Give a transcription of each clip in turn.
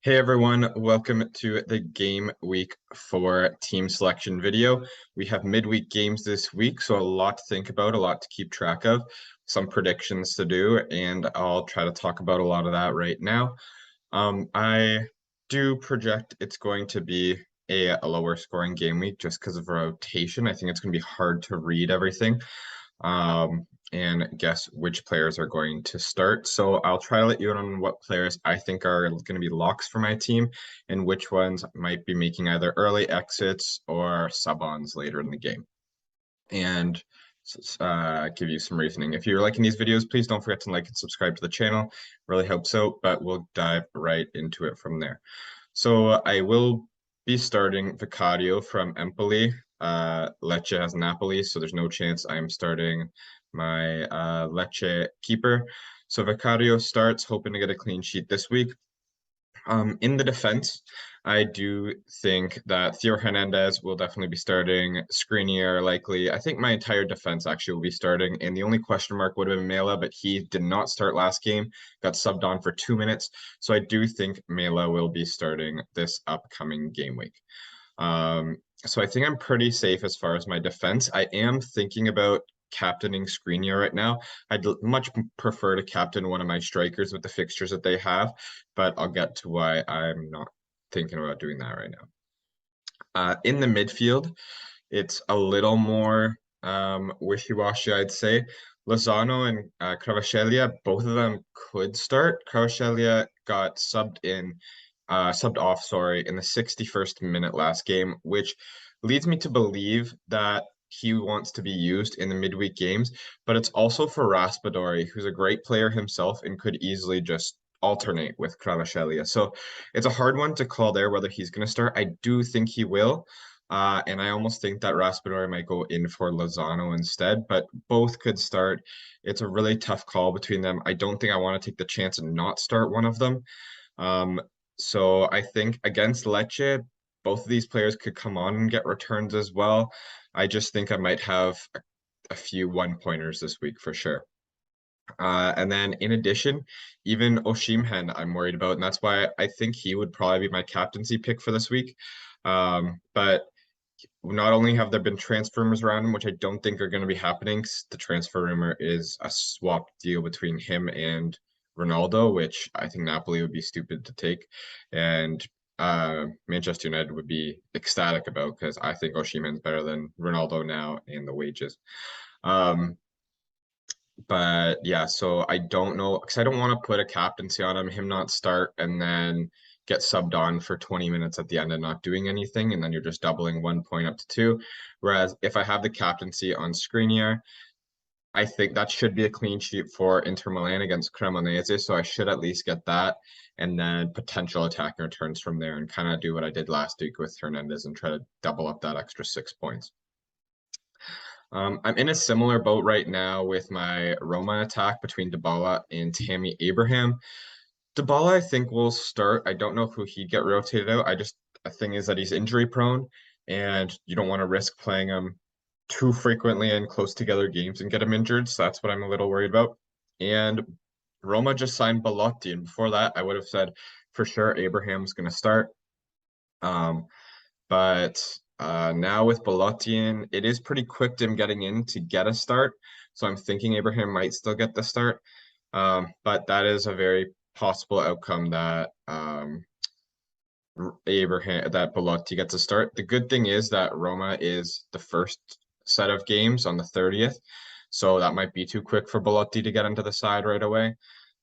Hey everyone, welcome to the Game Week 4 team selection video. We have midweek games this week, so a lot to think about, a lot to keep track of, some predictions to do, and I'll try to talk about a lot of that right now. I do project it's going to be a lower scoring game week just because of rotation. I think it's going to be hard to read everything and guess which players are going to start. So I'll try to let you in on what players I think are going to be locks for my team and which ones might be making either early exits or sub-ons later in the game. And give you some reasoning. If you're liking these videos, please don't forget to like and subscribe to the channel. Really helps out, but we'll dive right into it from there. So I will be starting Vicario from Empoli. Lecce has Napoli, so there's no chance I'm starting my Lecce keeper. So Vicario starts, hoping to get a clean sheet this week. In the defense, I do think that Theo Hernandez will definitely be starting. Skriniar likely. I think my entire defense actually will be starting. And the only question mark would have been Mela, but he did not start last game. Got subbed on for 2 minutes. So I do think Mela will be starting this upcoming game week. So I think I'm pretty safe as far as my defense. I am thinking about captaining Skriniar right now. I'd much prefer to captain one of my strikers with the fixtures that they have, but I'll get to why I'm not thinking about doing that right now. In the midfield, it's a little more wishy-washy, I'd say. Lozano and Kvaratskhelia, both of them could start. Kvaratskhelia got subbed off, sorry, in the 61st minute last game, which leads me to believe that he wants to be used in the midweek games, but it's also for Raspadori, who's a great player himself and could easily just alternate with Kvaratskhelia. So it's a hard one to call there whether he's going to start. I do think he will. And I almost think that Raspadori might go in for Lozano instead, but both could start. It's a really tough call between them. I don't think I want to take the chance and not start one of them. So I think against Lecce, both of these players could come on and get returns as well. I just think I might have a few one-pointers this week for sure. And then in addition, even Osimhen I'm worried about, and that's why I think he would probably be my captaincy pick for this week. But not only have there been transfer rumors around him, which I don't think are going to be happening, the transfer rumor is a swap deal between him and Ronaldo, which I think Napoli would be stupid to take. And Manchester United would be ecstatic about because I think Osimhen's better than Ronaldo now and the wages. But yeah, so I don't know because I don't want to put a captaincy on him not start, and then get subbed on for 20 minutes at the end and not doing anything, and then you're just doubling 1 point up to 2. Whereas if I have the captaincy on Skriniar, I think that should be a clean sheet for Inter Milan against Cremonese, so I should at least get that, and then potential attacking returns from there, and kind of do what I did last week with Hernandez and try to double up that extra 6 points. I'm in a similar boat right now with my Roma attack between Dybala and Tammy Abraham. Dybala, I think, will start. I don't know who he'd get rotated out. The thing is that he's injury prone, and you don't want to risk playing him too frequently in close together games and get him injured. So that's what I'm a little worried about. And Roma just signed Belotti, and before that, I would have said for sure Abraham's going to start. But now with Belotti in, it is pretty quick to him getting in to get a start. So I'm thinking Abraham might still get the start. But that is a very possible outcome that Belotti gets a start. The good thing is that Roma is the first set of games on the 30th. So that might be too quick for Belotti to get into the side right away.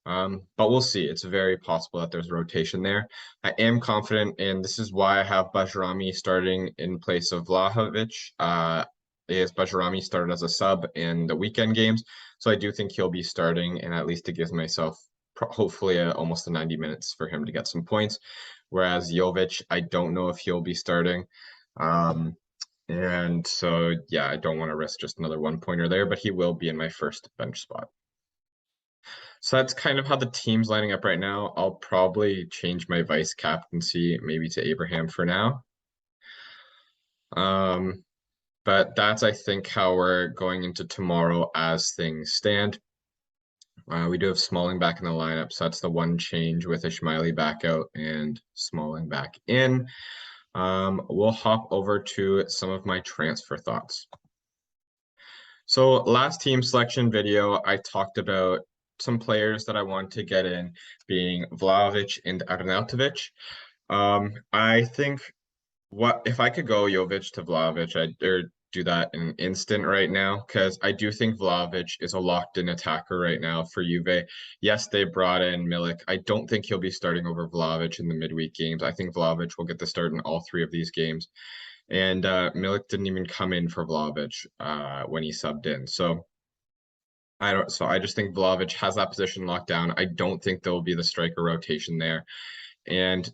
But we'll see. It's very possible that there's rotation there. I am confident, and this is why I have Bajrami starting in place of Vlahovic. Is Bajrami started as a sub in the weekend games, so I do think he'll be starting, and at least it gives myself hopefully almost 90 minutes for him to get some points. Whereas Jovic, I don't know if he'll be starting. And so, yeah, I don't want to risk just another 1 pointer there, but he will be in my first bench spot. So that's kind of how the team's lining up right now. I'll probably change my vice captaincy maybe to Abraham for now. But that's, I think, how we're going into tomorrow as things stand. We do have Smalling back in the lineup, so that's the one change with Ishmaeli back out and Smalling back in. We'll hop over to some of my transfer thoughts. So last team selection video, I talked about some players that I want to get in, being Vlahovic and Arnautovic. I think what if I could go Jovic to Vlahovic, I'd do that in an instant right now, because I do think Vlahovic is a locked-in attacker right now for Juve. Yes, they brought in Milik. I don't think he'll be starting over Vlahovic in the midweek games. I think Vlahovic will get the start in all three of these games. And Milik didn't even come in for Vlahovic when he subbed in. So I just think Vlahovic has that position locked down. I don't think there will be the striker rotation there. And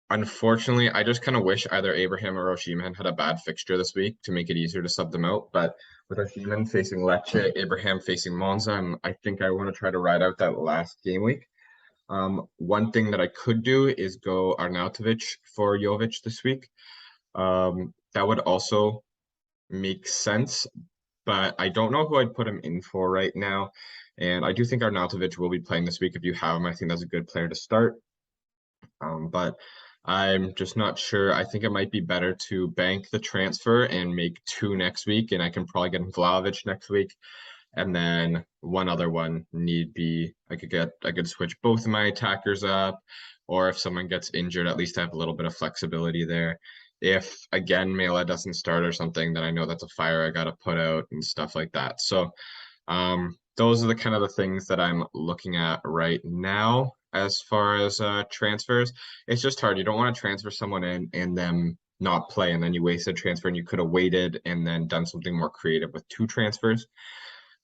unfortunately, I just kind of wish either Abraham or Osimhen had a bad fixture this week to make it easier to sub them out. But with Osimhen facing Lecce, Abraham facing Monza, I think I want to try to ride out that last game week. One thing that I could do is go Arnautovic for Jovic this week. That would also make sense, but I don't know who I'd put him in for right now. And I do think Arnautovic will be playing this week if you have him. I think that's a good player to start. But I'm just not sure. I think it might be better to bank the transfer and make two next week, and I can probably get Vlahovic next week. And then one other one need be, I could switch both of my attackers up, or if someone gets injured, at least I have a little bit of flexibility there. If again Mela doesn't start or something, then I know that's a fire I gotta put out and stuff like that. So those are the kind of the things that I'm looking at right now as far as transfers. It's just hard. You don't want to transfer someone in and then not play, and then you waste a transfer, and you could have waited and then done something more creative with two transfers.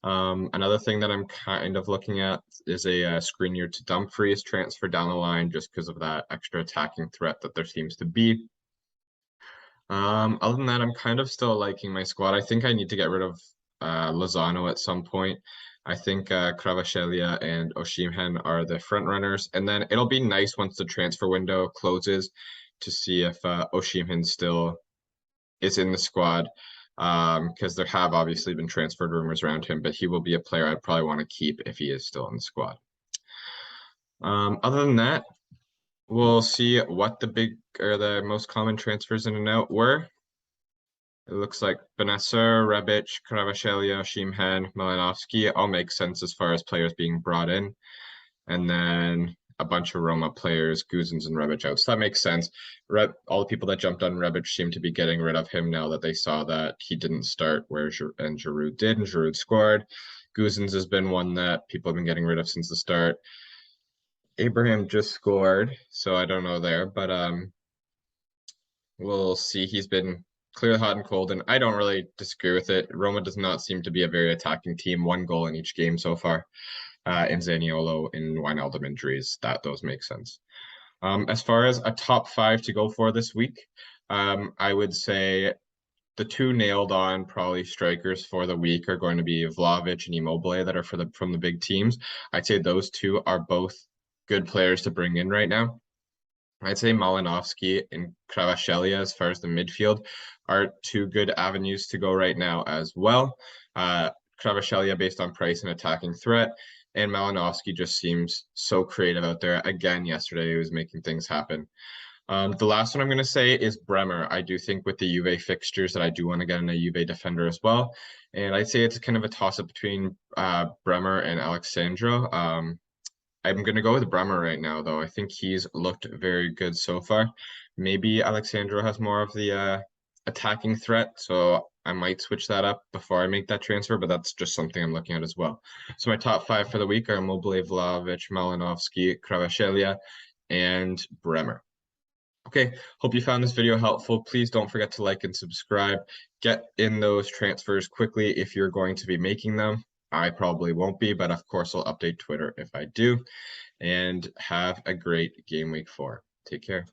Another thing that I'm kind of looking at is a Skriniar to Dumfries transfer down the line, just because of that extra attacking threat that there seems to be. Other than that, I'm kind of still liking my squad. I think I need to get rid of Lozano at some point. I think Kvaratskhelia and Osimhen are the front runners, and then it'll be nice once the transfer window closes to see if Osimhen still is in the squad, because there have obviously been transferred rumors around him, but he will be a player I'd probably want to keep if he is still in the squad. Other than that, we'll see what the big or the most common transfers in and out were. It looks like Benacer, Rebic, Kvaratskhelia, Osimhen, Malinovsky all make sense as far as players being brought in. And then a bunch of Roma players, Guzins and Rebic out. So that makes sense. All the people that jumped on Rebic seem to be getting rid of him now that they saw that he didn't start where Giroud did, and Giroud scored. Guzins has been one that people have been getting rid of since the start. Abraham just scored, so I don't know there, but we'll see. He's been clearly hot and cold, and I don't really disagree with it. Roma does not seem to be a very attacking team. One goal in each game so far. In Zaniolo and Wijnaldum injuries, those make sense. As far as a top five to go for this week, I would say the two nailed on probably strikers for the week are going to be Vlahovic and Immobile that are from the big teams. I'd say those two are both good players to bring in right now. I'd say Malinovsky and Kvaratskhelia as far as the midfield are two good avenues to go right now as well. Kvaratskhelia based on price and attacking threat, and Malinovsky just seems so creative out there. Again, yesterday he was making things happen. The last one I'm going to say is Bremer. I do think with the Juve fixtures that I do want to get in a Juve defender as well. And I'd say it's kind of a toss-up between Bremer and Alexandro. I'm going to go with Bremer right now, though. I think he's looked very good so far. Maybe Alexandro has more of the attacking threat, so I might switch that up before I make that transfer, but that's just something I'm looking at as well. So my top five for the week are Immobile, Vlahovic, Malinovsky, Kvaratskhelia, and Bremer. Okay, hope you found this video helpful. Please don't forget to like and subscribe. Get in those transfers quickly if you're going to be making them. I probably won't be, but of course I'll update Twitter if I do. And have a great game week 4. Take care.